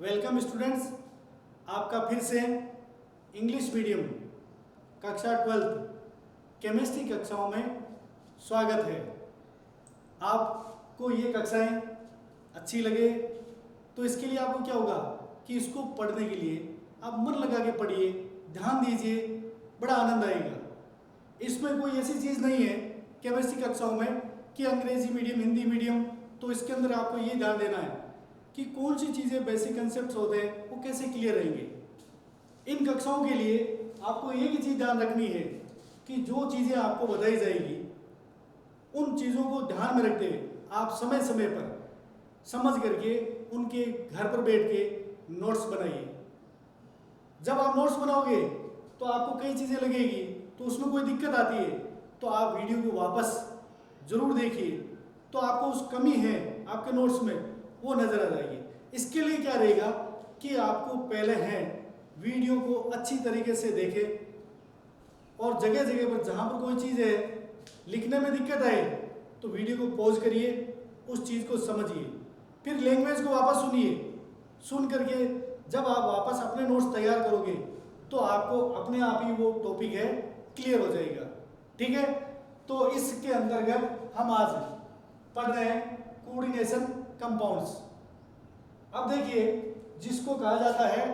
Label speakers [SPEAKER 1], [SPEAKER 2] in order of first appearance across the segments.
[SPEAKER 1] Welcome students, आपका फिर से इंग्लिश मीडियम कक्षा 12 केमिस्ट्री कक्षाओं में स्वागत है। आपको ये कक्षाएं अच्छी लगे तो इसके लिए आपको क्या होगा कि इसको पढ़ने के लिए आप मन लगा के पढ़िए, ध्यान दीजिए, बड़ा आनंद आएगा। इसमें कोई ऐसी चीज़ नहीं है केमिस्ट्री कक्षाओं में कि अंग्रेजी मीडियम, हिंदी मीडियम, तो इसके अंदर आपको ये ध्यान देना है कि कौन सी चीज़ें बेसिक कंसेप्ट होते हैं वो कैसे क्लियर रहेंगे। इन कक्षाओं के लिए आपको एक ही चीज़ ध्यान रखनी है कि जो चीज़ें आपको बताई जाएगी उन चीज़ों को ध्यान में रखते हुए आप समय समय पर समझ करके उनके घर पर बैठ के नोट्स बनाइए। जब आप नोट्स बनाओगे तो आपको कई चीज़ें लगेगी, तो उसमें कोई दिक्कत आती है तो आप वीडियो को वापस ज़रूर देखिए, तो आपको उस कमी है आपके नोट्स में वो नज़र आ जाएगी। इसके लिए क्या रहेगा कि आपको पहले है वीडियो को अच्छी तरीके से देखें और जगह जगह पर जहाँ पर कोई चीज़ है लिखने में दिक्कत आए तो वीडियो को पॉज करिए, उस चीज़ को समझिए, फिर लैंग्वेज को वापस सुनिए। सुन करके जब आप वापस अपने नोट्स तैयार करोगे तो आपको अपने आप ही वो टॉपिक है क्लियर हो जाएगा। ठीक है, तो इसके अंतर्गत हम आज पढ़ रहे हैं कोऑर्डिनेशन कंपाउंड्स। अब देखिए, जिसको कहा जाता है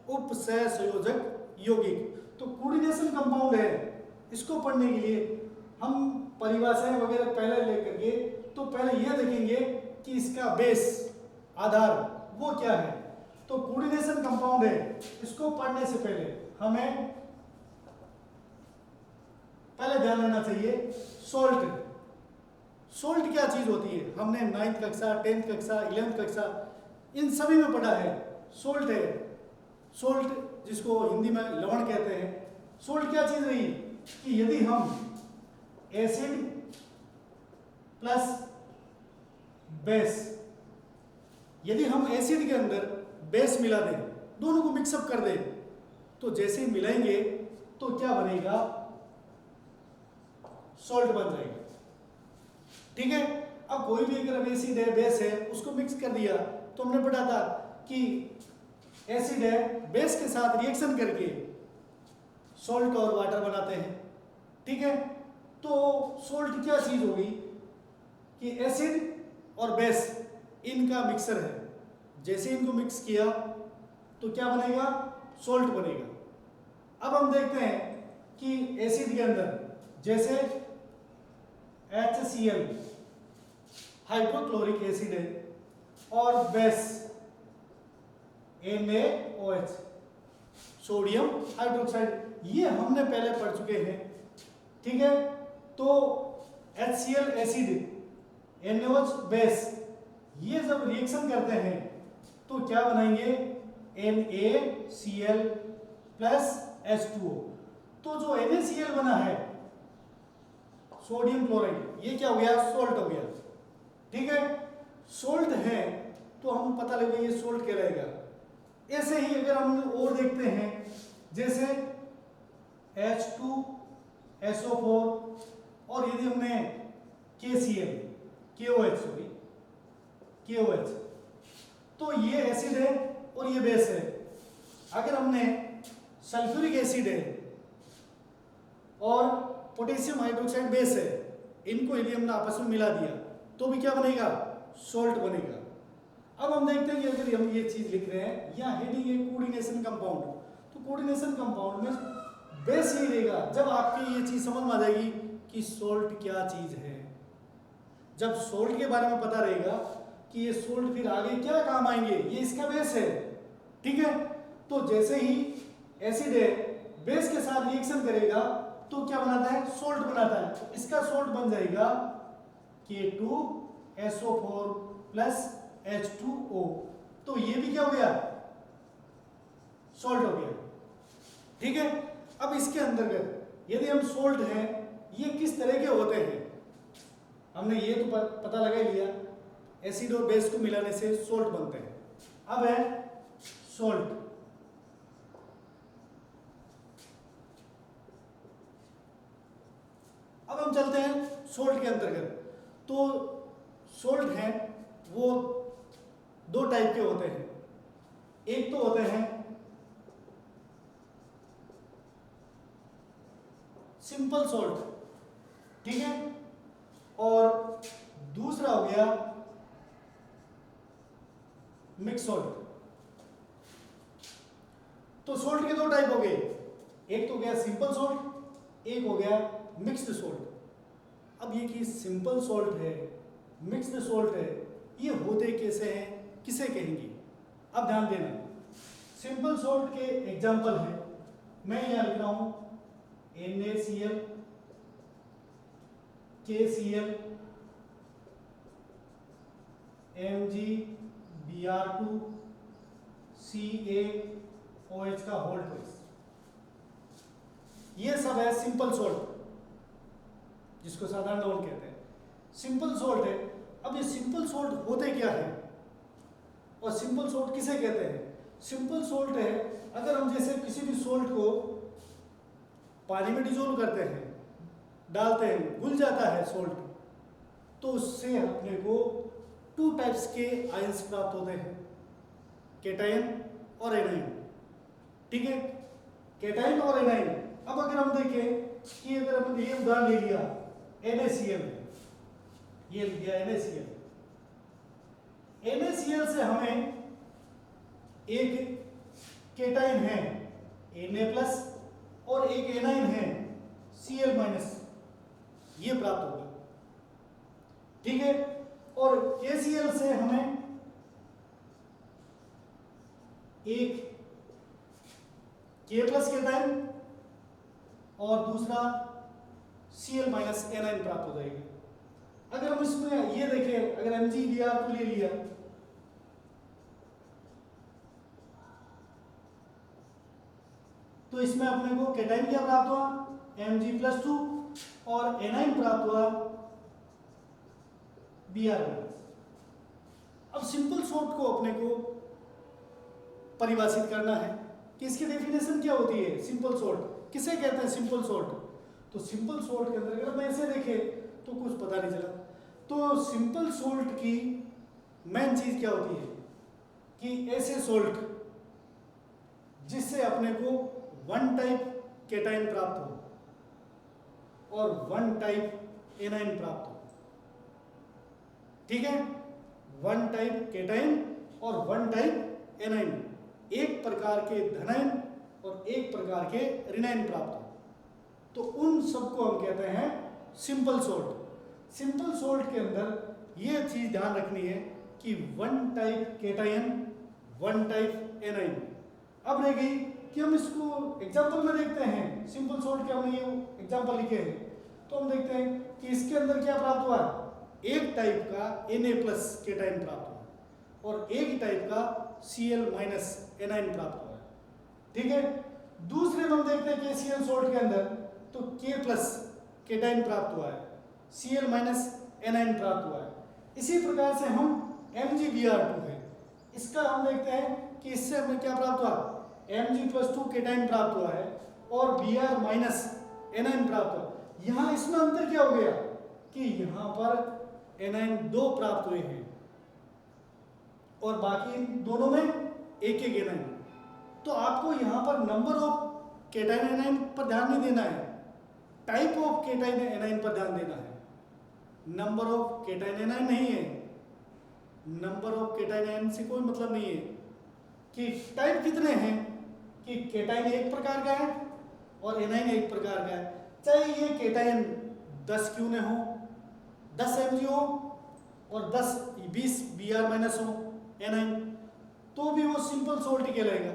[SPEAKER 1] उपसहसंयोजक यौगिक, तो कोऑर्डिनेशन कंपाउंड है। इसको पढ़ने के लिए हम परिभाषाएं वगैरह पहले लेकर के तो पहले यह देखेंगे कि इसका बेस आधार वो क्या है। तो कोऑर्डिनेशन कंपाउंड है, इसको पढ़ने से पहले हमें पहले ध्यान रखना चाहिए सोल्ट। सोल्ट क्या चीज होती है, हमने 9th कक्षा, 10th कक्षा, 11th कक्षा इन सभी में पढ़ा है। सोल्ट है, सोल्ट जिसको हिंदी में लवण कहते हैं। सोल्ट क्या चीज रही कि यदि हम एसिड प्लस बेस, यदि हम एसिड के अंदर बेस मिला दें, दोनों को मिक्सअप कर दें, तो जैसे ही मिलाएंगे तो क्या बनेगा, सॉल्ट बन जाएगा। ठीक है, अब कोई भी अगर एसिड है, बेस है, उसको मिक्स कर दिया तो हमने पढ़ा था कि एसिड है, बेस के साथ रिएक्शन करके सॉल्ट और वाटर बनाते हैं। ठीक है, तो सॉल्ट क्या चीज होगी कि एसिड और बेस इनका मिक्सर है। जैसे इनको मिक्स किया तो क्या बनेगा, सॉल्ट बनेगा। अब हम देखते हैं कि एसिड के अंदर जैसे HCl हाइड्रोक्लोरिक एसिड है और बेस NaOH सोडियम हाइड्रोक्साइड, ये हमने पहले पढ़ चुके हैं। ठीक है, तो HCl एसिड, NaOH बेस, ये जब रिएक्शन करते हैं तो क्या बनाएंगे, NaCl प्लस H2O। तो जो NaCl बना है, सोडियम क्लोराइड, ये क्या हो गया, सोल्ट हो गया। ठीक है, सोल्ट है तो हम पता लगे ये सोल्ट कहलाएगा। ऐसे ही अगर हम और देखते हैं जैसे H2SO4 और यदि हमने KCl, KOH, तो ये एसिड है और ये बेस है। अगर हमने सल्फ्यूरिक एसिड है और पोटेशियम हाइड्रोक्साइड बेस है, इनको यदि हमने आपस में मिला दिया तो भी क्या बनेगा, सॉल्ट बनेगा। अब हम देखते हैं कि अगर हम ये चीज लिख रहे हैं, यहाँ हेडिंग है कोऑर्डिनेशन कंपाउंड, तो कोऑर्डिनेशन कंपाउंड में बेस यही रहेगा। जब आपकी ये चीज समझ में आ जाएगी कि सॉल्ट क्या चीज है, जब सॉल्ट के बारे में पता रहेगा कि ये सॉल्ट फिर आगे क्या काम आएंगे, ये इसका बेस है। ठीक है, तो जैसे ही एसिड है, बेस के साथ रिएक्शन करेगा तो क्या बनाता है, सॉल्ट बनाता है। इसका सॉल्ट बन जाएगा K2SO4 प्लस H2O। तो ये भी क्या हो गया, सॉल्ट हो गया। ठीक है, अब इसके अंतर्गत यदि हम सॉल्ट हैं, ये किस तरह के होते हैं, हमने ये तो पता लगा ही लिया, एसिड और बेस को मिलाने से सॉल्ट बनते हैं। अब है सॉल्ट। अब हम चलते हैं सोल्ट के अंतर्गत। तो सोल्ट हैं वो दो टाइप के होते हैं, एक तो होते हैं सिंपल सॉल्ट, ठीक है, और दूसरा हो गया मिक्स सॉल्ट। तो सॉल्ट के दो टाइप हो गए, एक तो हो गया सिंपल सॉल्ट, एक हो गया मिक्स्ड सॉल्ट। अब ये कि सिंपल सॉल्ट है, मिक्स्ड सॉल्ट है, ये होते कैसे हैं, किसे कहेंगे? अब ध्यान देना, सिंपल सॉल्ट के एग्जांपल है, मैं यहां लिख रहा हूं NaCl, KCl, MgBr2, CaOH का होल ट्वाइस। ये सब है सिंपल सॉल्ट, जिसको साधारण लवण कहते हैं, सिंपल सॉल्ट है। अब ये सिंपल सॉल्ट होते क्या है और सिंपल सॉल्ट किसे कहते हैं? सिंपल सॉल्ट है अगर हम जैसे किसी भी सॉल्ट को पानी में डिजोल्व करते हैं, डालते हैं, घुल जाता है सॉल्ट, तो उससे अपने को टू टाइप्स के आयंस प्राप्त होते हैं, केटायन और एनायन, ठीक है, केटायन और एनायन। अब अगर हम देखें कि अगर हमने ये उदाहरण ले लिया NaCl, ये लिया NaCl, NaCl से हमें एक केटायन है Na+ और एक एनायन है Cl-, ये प्राप्त होगा, ठीक है। और KCl से हमें एक K+ केटायन और दूसरा Cl- एनायन प्राप्त हो जाएगी। अगर हम इसमें ये देखें, अगर MgBr2 ले लिया तो इसमें अपने को केटायन क्या प्राप्त हुआ Mg+2 और एनायन प्राप्त हुआ Br-। अब सिंपल सॉल्ट को अपने को परिभाषित करना है कि इसकी डेफिनेशन क्या होती है, सिंपल सॉल्ट किसे कहते हैं? Simple salt. तो सिंपल सॉल्ट के अंदर अगर मैं ऐसे देखे तो कुछ पता नहीं चला। तो सिंपल सॉल्ट की मेन चीज क्या होती है कि ऐसे सॉल्ट जिससे अपने को वन टाइप केटायन प्राप्त हो और वन टाइप एनायन प्राप्त हो, ठीक है, वन टाइप केटायन और वन टाइप एनायन, एक प्रकार के धनायन और एक प्रकार के ऋणायन प्राप्त हो, तो उन सबको हम कहते हैं सिंपल सॉल्ट। सिंपल सॉल्ट के अंदर ये चीज ध्यान रखनी है कि one type cation, one type anion. अब रह गई कि हम इसको एग्जांपल में देखते हैं, सिंपल सॉल्ट के हमने ये एग्जांपल लिखे हैं, तो हम देखते हैं कि इसके अंदर क्या प्राप्त हुआ, एक टाइप का Na+ केटायन प्राप्त हुआ और एक ही टाइप का Cl- एनायन प्राप्त हुआ, ठीक है। दूसरे में हम देखते हैं KCl सॉल्ट के अंदर तो K+ केटायन प्राप्त हुआ है, Cl- एनायन प्राप्त हुआ है। इसी प्रकार से हम MgBr2 है, इसका हम देखते हैं कि इससे हमें क्या प्राप्त हुआ, Mg+2 केटायन प्राप्त हुआ है और Br- एनायन प्राप्त हुआ। यहाँ इसमें अंतर क्या हो गया कि यहाँ पर एनायन 2 प्राप्त हुए हैं और बाकी दोनों में एक एक एनायन। तो आपको यहाँ पर नंबर ऑफ केटायन एनायन पर ध्यान नहीं देना है, टाइप ऑफ केटायन एनायन पर ध्यान देना है। नंबर ऑफ केटायन एनायन नहीं है, नंबर ऑफ केटायन एनायन से कोई मतलब नहीं है कि टाइप कितने हैं, कि केटायन एक प्रकार का है और एनायन एक प्रकार का है, चाहे ये केटायन 10 क्यों न हो, 10 Mg हो और 20 Br- हो एनायन, तो भी वो सिंपल सॉल्ट ही कहलाएगा।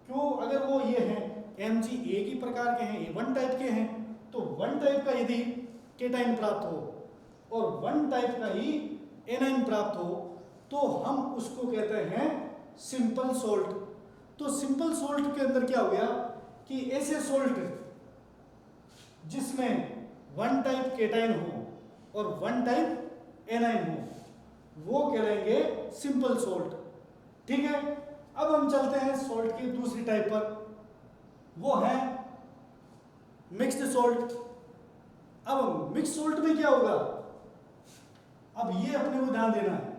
[SPEAKER 1] क्यों? अगर वो ये हैं Mg एक ही प्रकार के हैं, वन टाइप के हैं, तो वन टाइप का यदि केटायन प्राप्त हो और वन टाइप का ही एनायन प्राप्त हो तो हम उसको कहते हैं सिंपल सॉल्ट। तो सिंपल सॉल्ट के अंदर क्या हो गया कि ऐसे सॉल्ट जिसमें वन टाइप केटायन हो और वन टाइप एनायन हो वो कहलाएंगे सिंपल सॉल्ट, ठीक है। अब हम चलते हैं सॉल्ट की दूसरी टाइप पर, वो है मिक्स्ड सॉल्ट। अब मिक्स सॉल्ट में क्या होगा, अब ये अपने को ध्यान देना है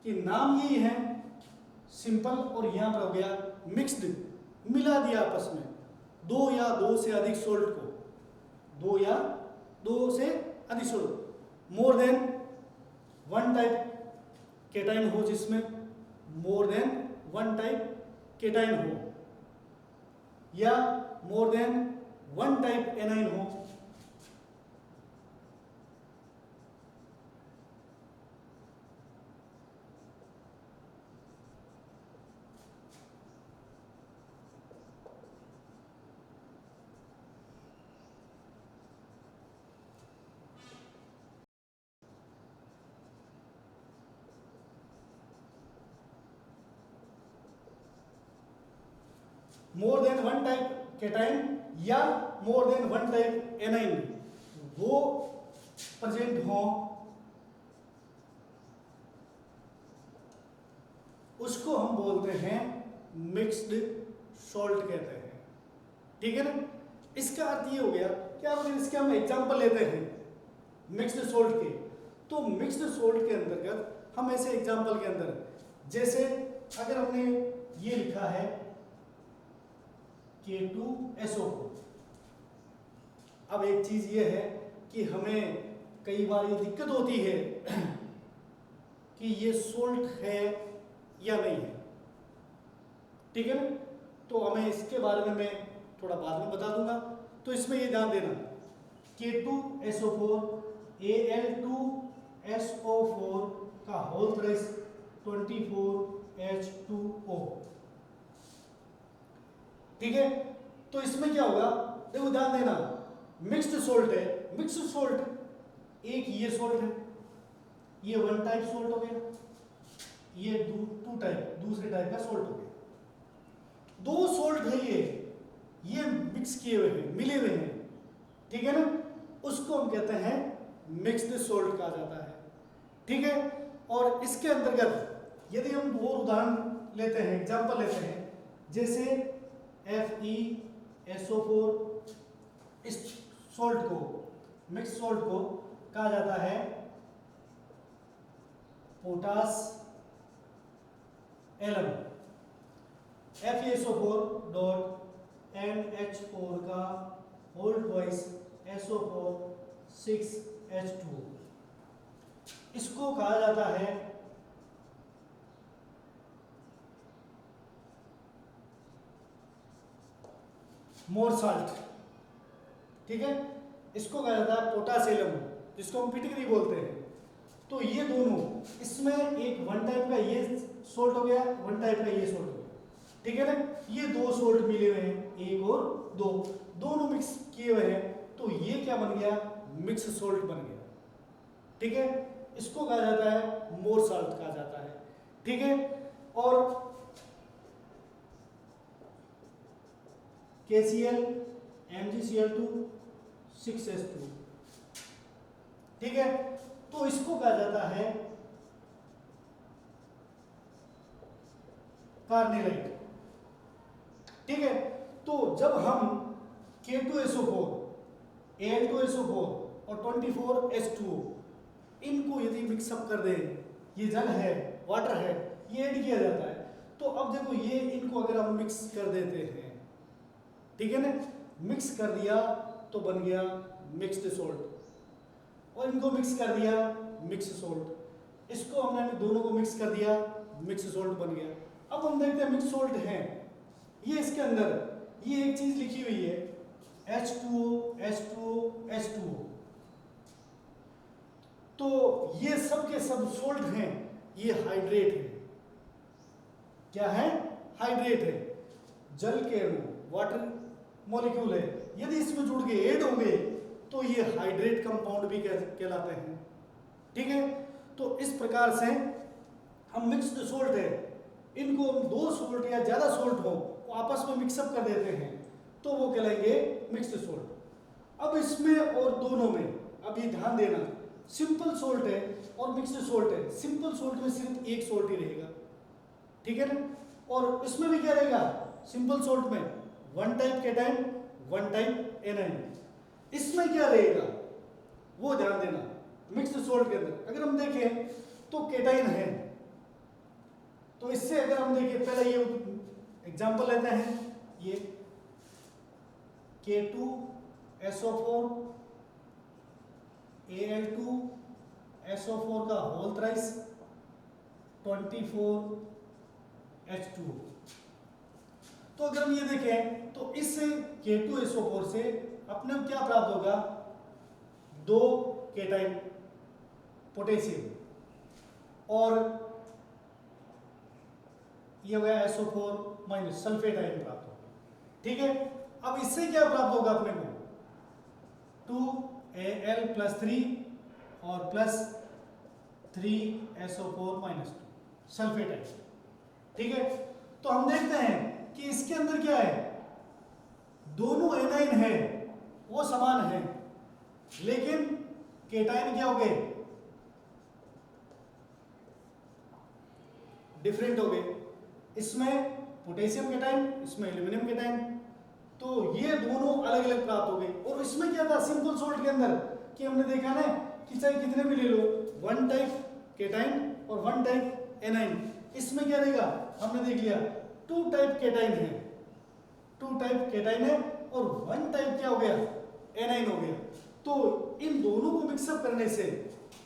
[SPEAKER 1] कि नाम यही है सिंपल, और यहाँ पर हो गया मिक्स्ड, मिला दिया आपस में दो या दो से अधिक सोल्ट को, दो या दो से अधिक salt. More than one type cation हो, जिसमें more than one type cation हो, या more than one type anion हो, more than one type cation या more than one type anion वो प्रेजेंट हो, उसको हम बोलते हैं मिक्स्ड सोल्ट कहते हैं। ठीक है ना। इसका अर्थ ये हो गया कि अगर इसके हम एग्जांपल लेते हैं मिक्स्ड सोल्ट के, तो मिक्स्ड सोल्ट के अंतर्गत हम ऐसे एग्जांपल के अंदर, जैसे अगर हमने ये लिखा है K2SO4, अब एक चीज ये है कि हमें कई बार ये दिक्कत होती है कि ये सोल्ट है या नहीं है। ठीक है ना। तो हमें इसके बारे में मैं थोड़ा बाद में बता दूंगा। तो इसमें ये ध्यान देना, K2SO4 Al2SO4 का होल थ्राइस 24H2O। ठीक है। तो इसमें क्या होगा, देखो ध्यान देना, मिक्स्ड सोल्ट है। मिक्स्ड सोल्ट एक ये सोल्ट है, ये वन टाइप सोल्ट हो गया, ये टू टाइप दूसरे टाइप का सोल्ट हो गया। दो सोल्ट है ये मिक्स किए हुए हैं, मिले हुए हैं। ठीक है ना। उसको हम कहते हैं मिक्स्ड सोल्ट कहा जाता है। ठीक है। और इसके अंतर्गत यदि हम और उदाहरण लेते हैं, एग्जांपल लेते हैं, जैसे FeSO4, इस सोल्ट को, मिक्स सोल्ट को कहा जाता है potash alum. FeSO4 dot NH4 का होल ट्वाइस SO4 6H2, इसको कहा जाता है मोर साल्ट। ठीक है। इसको कहा जाता है पोटासियम, जिसको हम फिटकरी बोलते हैं। तो ये दोनों, इसमें एक वन टाइप का ये सोल्ट हो गया, वन टाइप का ये सोल्ट हो गया। ठीक है ना। ये दो सोल्ट मिले हुए हैं, एक और दो, दोनों मिक्स किए हुए हैं, तो ये क्या बन गया, मिक्स सोल्ट बन गया। ठीक है। इसको कहा जाता है मोर साल्ट कहा जाता है। ठीक है। और KCl MgCl2 6H2। ठीक है। तो इसको कहा जाता है कार्नेलाइट। ठीक है। तो जब हम K2SO4 Al2SO4 और 24H2O इनको यदि मिक्सअप कर दें, ये जल है, वाटर है, ये ऐड किया जाता है, तो अब देखो ये इनको अगर हम मिक्स कर देते हैं, ठीक है ना, मिक्स कर दिया तो बन गया मिक्स्ड सोल्ट, और इनको मिक्स कर दिया मिक्स सोल्ट, इसको हमने दोनों को मिक्स कर दिया, मिक्स सोल्ट बन गया। अब हम देखते हैं मिक्स सोल्ट है, ये इसके अंदर ये एक चीज लिखी हुई है H2O H2O H2O। तो ये सब के सब सोल्ट हैं, ये हाइड्रेट है। क्या है, हाइड्रेट है, जल के अणु, वाटर मॉलिक्यूल है। यदि इसमें जुड़ के ऐड हो गए तो ये हाइड्रेट कंपाउंड भी कहलाते हैं। ठीक है। तो इस प्रकार से हम मिक्स्ड सोल्ट है, इनको हम दो सोल्ट या ज्यादा सोल्ट हो वो आपस में मिक्सअप कर देते हैं, तो वो कहलाएंगे मिक्स्ड सोल्ट। अब इसमें और दोनों में अब ये ध्यान देना, सिंपल सोल्ट है और मिक्स्ड सोल्ट है। सिंपल सोल्ट में सिर्फ एक सोल्ट ही रहेगा। ठीक है ना। और इसमें भी क्या रहेगा, सिंपल सोल्ट में one type cation, one type A9. इसमें क्या रहेगा वो ध्यान देना। मिक्स्ड सोल्ट के अंदर अगर हम देखें तो केटाइन है, तो इससे अगर हम देखिए, पहले ये एग्जांपल लेते हैं, ये K2SO4 Al2SO4 का होल थ्राइस 24H2। तो अगर हम ये देखें तो इस K2SO4 से अपने को क्या प्राप्त होगा, 2 केटाइन पोटेशियम, और ये हो गया SO4 माइनस सल्फेट आयन प्राप्त होगा। ठीक है, अब इससे क्या प्राप्त होगा अपने को, 2Al+3 और plus 3SO4 minus 2 sulphate ion. ठीक है, तो हम देखते हैं कि इसके अंदर क्या है, दोनों एनाइन है वो समान है, लेकिन केटाइन क्या हो गए, डिफरेंट हो गए। इसमें पोटेशियम केटाइन, इसमें एल्यूमिनियम केटाइन, तो ये दोनों अलग अलग प्राप्त हो गए। और इसमें क्या था सिंपल सोल्ट के अंदर कि हमने देखा ना कि चाहे कितने भी ले लो, 1 टाइप केटाइन और 1 टाइप एनाइन। इसमें क्या रहेगा, हमने देख लिया 2 टाइप केटाइन है, 2 टाइप केटाइन है और 1 टाइप क्या हो गया, एनाइन हो गया। तो इन दोनों को मिक्सअप करने से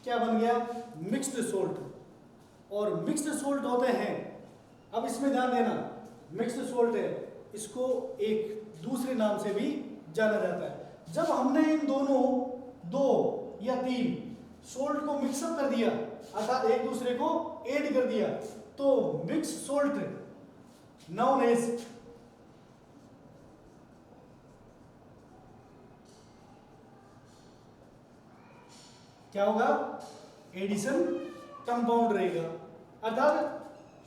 [SPEAKER 1] क्या बन गया, मिक्स्ड सोल्ट। और मिक्स्ड सोल्ट होते हैं, अब इसमें ध्यान देना, मिक्स्ड सोल्ट है, इसको एक दूसरे नाम से भी जाना जाता है। जब हमने इन दोनों 2 या 3 सोल्ट को मिक्सअप कर दिया, अर्थात एक दूसरे को ऐड कर दिया, तो मिक्स सोल्ट नाउन एज क्या होगा, एडिशन कंपाउंड रहेगा। अर्थात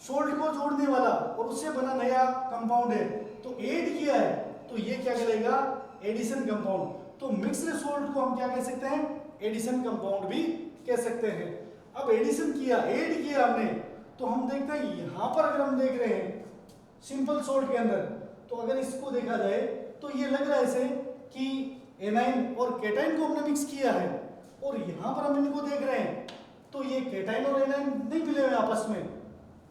[SPEAKER 1] सोल्ट को जोड़ने वाला और उससे बना नया कंपाउंड है, तो ऐड किया है, तो ये क्या कहलाएगा, एडिशन कंपाउंड। तो मिक्स्ड सोल्ट को हम क्या कह सकते हैं, एडिशन कंपाउंड भी कह सकते हैं। अब एडिशन किया, ऐड किया हमने, तो हम देखते हैं यहां पर अगर हम देख रहे हैं सिंपल सोल्ट के अंदर, तो अगर इसको देखा जाए तो ये लग रहा है ऐसे कि एनाइन और केटाइन को हमने मिक्स किया है, और यहां पर हम इनको देख रहे हैं तो ये केटाइन और एनाइन नहीं मिले हुए आपस में।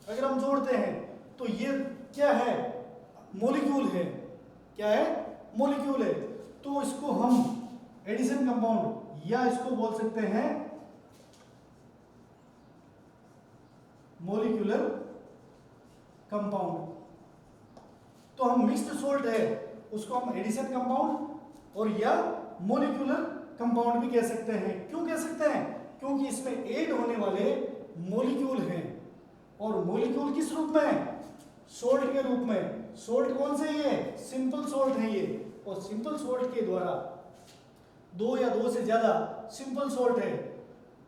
[SPEAKER 1] अगर हम जोड़ते हैं तो ये क्या है, मॉलिक्यूल है, क्या है, मॉलिक्यूल है। तो इसको हम एडिशन कंपाउंड या इसको बोल सकते हैं मॉलिक्यूलर कंपाउंड। तो हम मिक्स्ड सोल्ट है उसको हम एडिशन कंपाउंड और या मॉलिक्यूलर कंपाउंड भी कह सकते हैं। क्यों कह सकते हैं, क्योंकि इसमें ऐड होने वाले मॉलिक्यूल हैं, और मॉलिक्यूल किस रूप में, सोल्ट के रूप में। सोल्ट कौन से, ये सिंपल सोल्ट है ये, और सिंपल सोल्ट के द्वारा 2 या 2 से ज्यादा सिंपल सोल्ट है,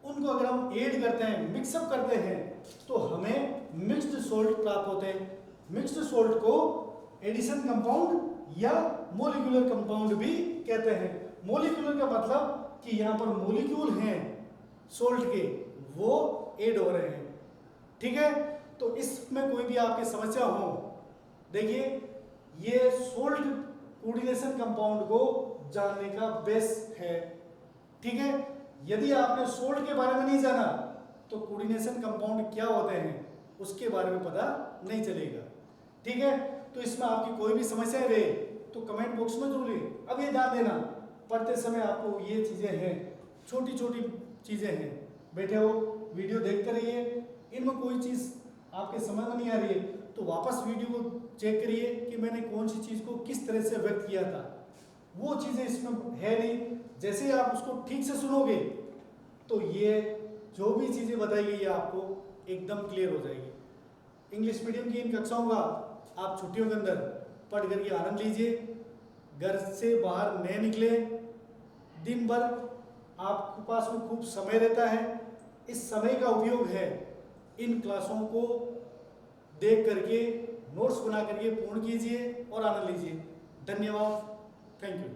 [SPEAKER 1] उनको अगर हम ऐड करते हैं, मिक्सअप करते हैं, तो हमें मिक्स्ड सोल्ट प्राप्त होते हैं। मिक्स्ड सोल्ट को एडिशन कंपाउंड या मॉलिक्यूलर कंपाउंड भी कहते हैं। मॉलिक्यूलर का मतलब कि यहाँ पर मॉलिक्यूल हैं सोल्ट के, वो ऐड हो रहे हैं। ठीक है, तो इसमें कोई भी आपकी समस्या हो, देखिए ये सोल्ट कोऑर्डिनेशन कंपाउंड को जानने का बेस है। ठीक है, यदि आपने सोल्ट के बारे में नहीं जाना तो कोऑर्डिनेशन कंपाउंड क्या होते हैं उसके बारे में पता नहीं चलेगा। ठीक है, तो इसमें आपकी कोई भी समस्या रहे तो कमेंट बॉक्स में जरूर लिखिए। अब ये ध्यान देना, पढ़ते समय आपको ये चीज़ें हैं, छोटी छोटी चीज़ें हैं, बैठे हो वीडियो देखते रहिए, इनमें कोई चीज़ आपके समझ में नहीं आ रही है तो वापस वीडियो को चेक करिए कि मैंने कौन सी चीज़ को किस तरह से व्यक्त किया था। वो चीज़ें इसमें है नहीं, जैसे ही आप उसको ठीक से सुनोगे तो ये जो भी चीज़ें बताई गई है आपको एकदम क्लियर हो जाएगी। इंग्लिश मीडियम की इन कक्षाओं का आप छुट्टियों के अंदर पढ़ करके आनंद लीजिए, घर से बाहर न निकले, दिन भर आपके पास में खूब समय रहता है, इस समय का उपयोग है इन क्लासों को देख करके नोट्स बना करके पूर्ण कीजिए और आनंद लीजिए। धन्यवाद, थैंक यू।